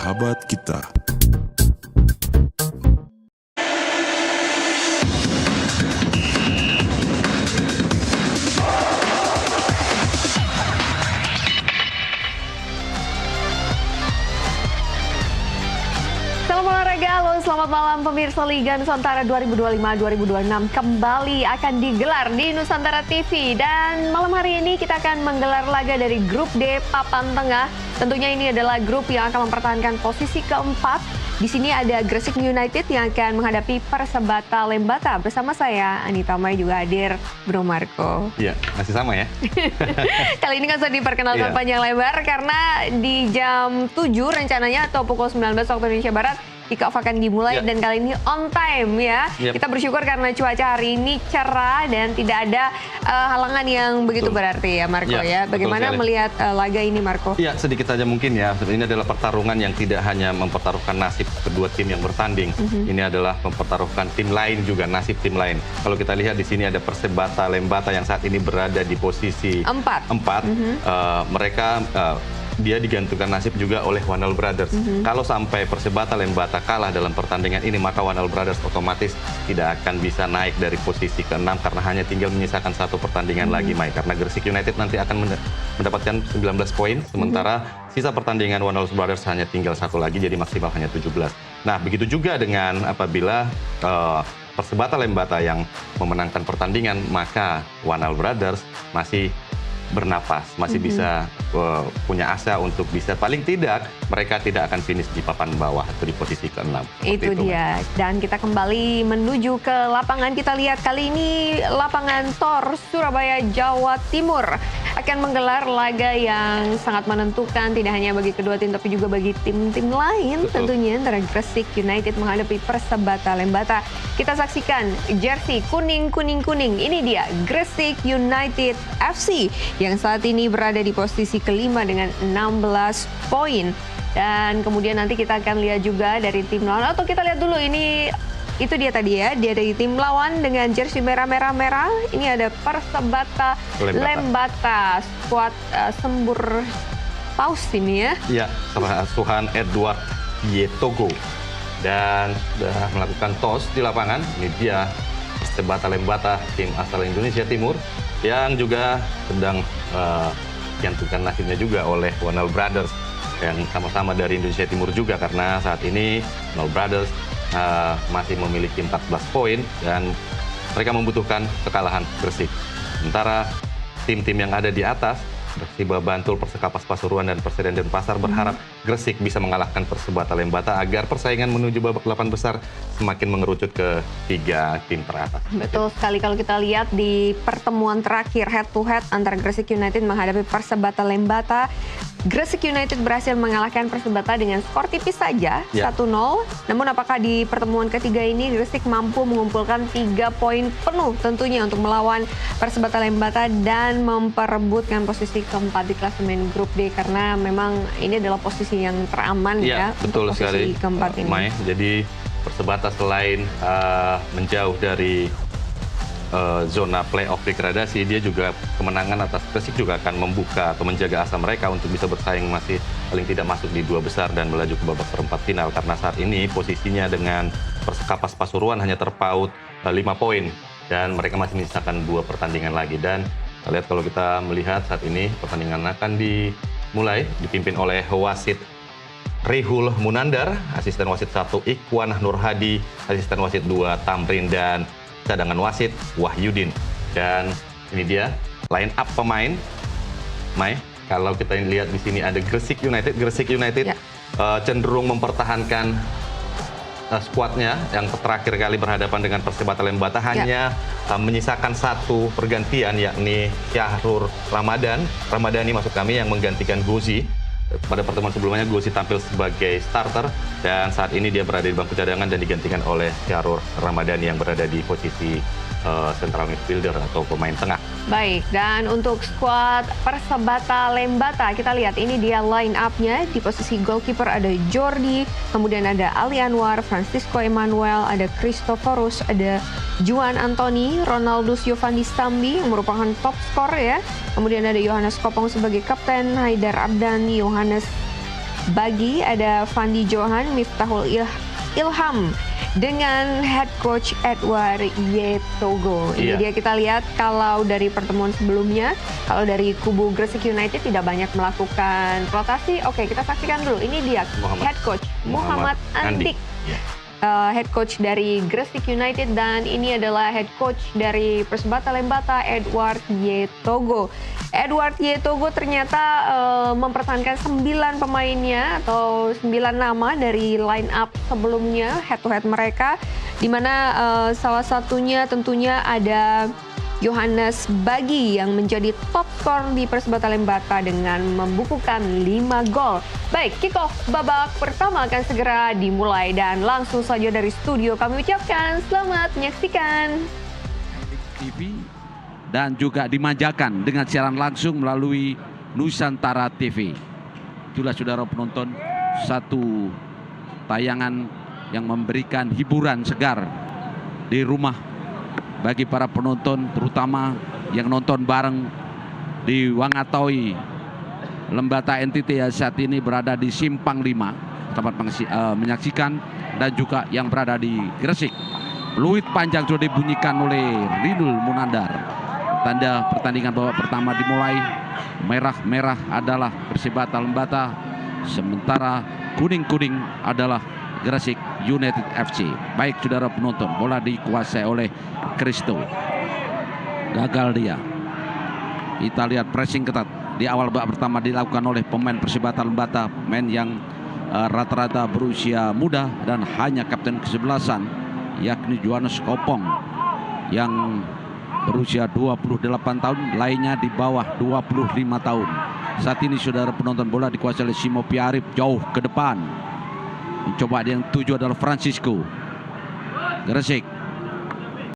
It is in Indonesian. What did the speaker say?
Sahabat kita. Salam olahraga, halo selamat malam pemirsa Liga Nusantara 2025-2026 kembali akan digelar di Nusantara TV. Dan malam hari ini kita akan menggelar laga dari grup D papan tengah. Tentunya ini adalah grup yang akan mempertahankan posisi keempat. Di sini ada Gresik United yang akan menghadapi Persebaya Lembata. Bersama saya, Anita Mai, juga hadir Bro Marco. Iya, masih sama ya. Kali ini kan sudah diperkenalkan panjang lebar karena di jam 7 rencananya atau pukul 19 waktu Indonesia Barat kick-off akan dimulai dan kali ini on time ya. Kita bersyukur karena cuaca hari ini cerah dan tidak ada halangan yang begitu berarti ya Marco ya. Bagaimana melihat laga ini Marco? Iya, sedikit saja mungkin ya. Ini adalah pertarungan yang tidak hanya mempertaruhkan nasib kedua tim yang bertanding. Ini adalah mempertaruhkan tim lain juga, nasib tim lain. Kalau kita lihat di sini ada Persebaya Lembata yang saat ini berada di posisi 4. Mereka dia digantungkan nasib juga oleh Wanal Brothers. Kalau sampai Persebaya Lembata kalah dalam pertandingan ini, maka Wanal Brothers otomatis tidak akan bisa naik dari posisi ke-6 karena hanya tinggal menyisakan satu pertandingan lagi, Mai. Karena Gresik United nanti akan mendapatkan 19 poin, sementara sisa pertandingan Wanal Brothers hanya tinggal satu lagi, jadi maksimal hanya 17. Nah, begitu juga dengan apabila Persebaya Lembata yang memenangkan pertandingan, maka Wanal Brothers masih bernapas, masih bisa punya asa untuk bisa paling tidak mereka tidak akan finish di papan bawah atau di posisi ke-6. Itu dia. Dan kita kembali menuju ke lapangan. Kita lihat kali ini lapangan Tor Surabaya Jawa Timur akan menggelar laga yang sangat menentukan tidak hanya bagi kedua tim tapi juga bagi tim-tim lain. Tentunya antara Gresik United menghadapi Persebaya Lembata. Kita saksikan jersey kuning. Ini dia Gresik United FC yang saat ini berada di posisi kelima dengan 16 poin. Dan kemudian nanti kita akan lihat juga dari tim lawan, atau kita lihat dulu ini, itu dia tadi ya, dia dari tim lawan dengan jersey merah. Ini ada Persebaya Lembata, skuad Sembur Paus ini ya. Iya, asuhan Edward Yetogo. Dan sudah melakukan tos di lapangan. Ini dia Persebaya Lembata, tim asal Indonesia Timur, yang juga sedang digantungkan nasibnya juga oleh Wanal Brothers yang sama-sama dari Indonesia Timur juga, karena saat ini Wanal Brothers masih memiliki 14 poin dan mereka membutuhkan kekalahan Gresik. Sementara tim-tim yang ada di atas, Persiba Bantul, Persekapas Pasuruan, dan Perseden Denpasar berharap Gresik bisa mengalahkan Persebaya Lembata agar persaingan menuju babak 8 besar semakin mengerucut ke 3 tim teratas. Betul sekali. Kalau kita lihat di pertemuan terakhir head to head antara Gresik United menghadapi Persebaya Lembata, Gresik United berhasil mengalahkan Persebaya dengan skor tipis saja 1-0. Namun apakah di pertemuan ketiga ini Gresik mampu mengumpulkan 3 poin penuh tentunya untuk melawan Persebaya Lembata dan memperebutkan posisi keempat di klasemen grup D, karena memang ini adalah posisi yang teraman ya betul untuk posisi sekali, keempat ini. Mai. Jadi Persebaya selain menjauh dari zona playoff degradasi, dia juga kemenangan atas Gresik juga akan membuka atau menjaga asa mereka untuk bisa bersaing masih paling tidak masuk di 2 besar dan melaju ke babak perempat final, karena saat ini posisinya dengan Persekapas Pasuruan hanya terpaut 5 poin dan mereka masih menyisakan 2 pertandingan lagi. Dan kita lihat, kalau kita melihat saat ini pertandingan akan dimulai dipimpin oleh wasit Rehul Munandar, asisten wasit 1 Ikhwan Nurhadi, asisten wasit 2 Tamrin, dan cadangan wasit Wahyudin. Dan ini dia line up pemain. Mai, kalau kita lihat di sini ada Gresik United. Cenderung mempertahankan skuadnya yang terakhir kali berhadapan dengan Persebaya Lembata, hanya menyisakan 1 pergantian, yakni Syahrul Ramadhani maksud kami, yang menggantikan Gozi. Pada pertemuan sebelumnya Gozi tampil sebagai starter dan saat ini dia berada di bangku cadangan dan digantikan oleh Syahrul Ramadhani yang berada di posisi central midfielder atau pemain tengah. Baik, dan untuk skuad Persebaya Lembata, kita lihat ini dia line up-nya. Di posisi goalkeeper ada Jordi, kemudian ada Ali Anwar, Francisco Emmanuel, ada Christoforus, ada Juan Antoni, Ronaldus Giovanni Stambi yang merupakan top skor ya. Kemudian ada Yohanes Kopong sebagai kapten, Haidar Abdan, Yohanes Bagi, ada Fandi Johan, Miftahul Ilham, dengan head coach Edward Yetogo. Ini dia kita lihat kalau dari pertemuan sebelumnya, kalau dari kubu Gresik United tidak banyak melakukan rotasi. Oke, kita saksikan dulu. Ini dia head coach Muhammad Andik. Head coach dari Gresik United, dan ini adalah head coach dari Persebaya Lembata, Edward Yetogo. Edward Yetogo ternyata mempertahankan 9 pemainnya atau 9 nama dari line up sebelumnya head to head mereka, di mana salah satunya tentunya ada Yohanes Bagi yang menjadi top skor di Persebaya Lembata dengan membukukan 5 gol. Baik, kick off babak pertama akan segera dimulai, dan langsung saja dari studio kami ucapkan selamat menyaksikan. TV dan juga dimanjakan dengan siaran langsung melalui Nusantara TV. Itulah saudara penonton, satu tayangan yang memberikan hiburan segar di rumah bagi para penonton, terutama yang nonton bareng di Wangatoi, Lembata NTT yang saat ini berada di Simpang 5 tempat menyaksikan, dan juga yang berada di Gresik. Peluit panjang sudah dibunyikan oleh Rinul Munandar. Tanda pertandingan babak pertama dimulai. Merah-merah adalah Persebaya Lembata, sementara kuning-kuning adalah Gresik United FC. Baik saudara penonton, bola dikuasai oleh Kristo. Gagal dia. Kita lihat pressing ketat di awal babak pertama dilakukan oleh pemain Persebaya Lembata, pemain yang rata-rata berusia muda dan hanya kapten kesebelasan, yakni Johannes Kopong yang berusia 28 tahun, lainnya di bawah 25 tahun. Saat ini saudara penonton, bola dikuasai oleh Simo Piarip jauh ke depan. Mencoba yang tuju adalah Francisco. Gresik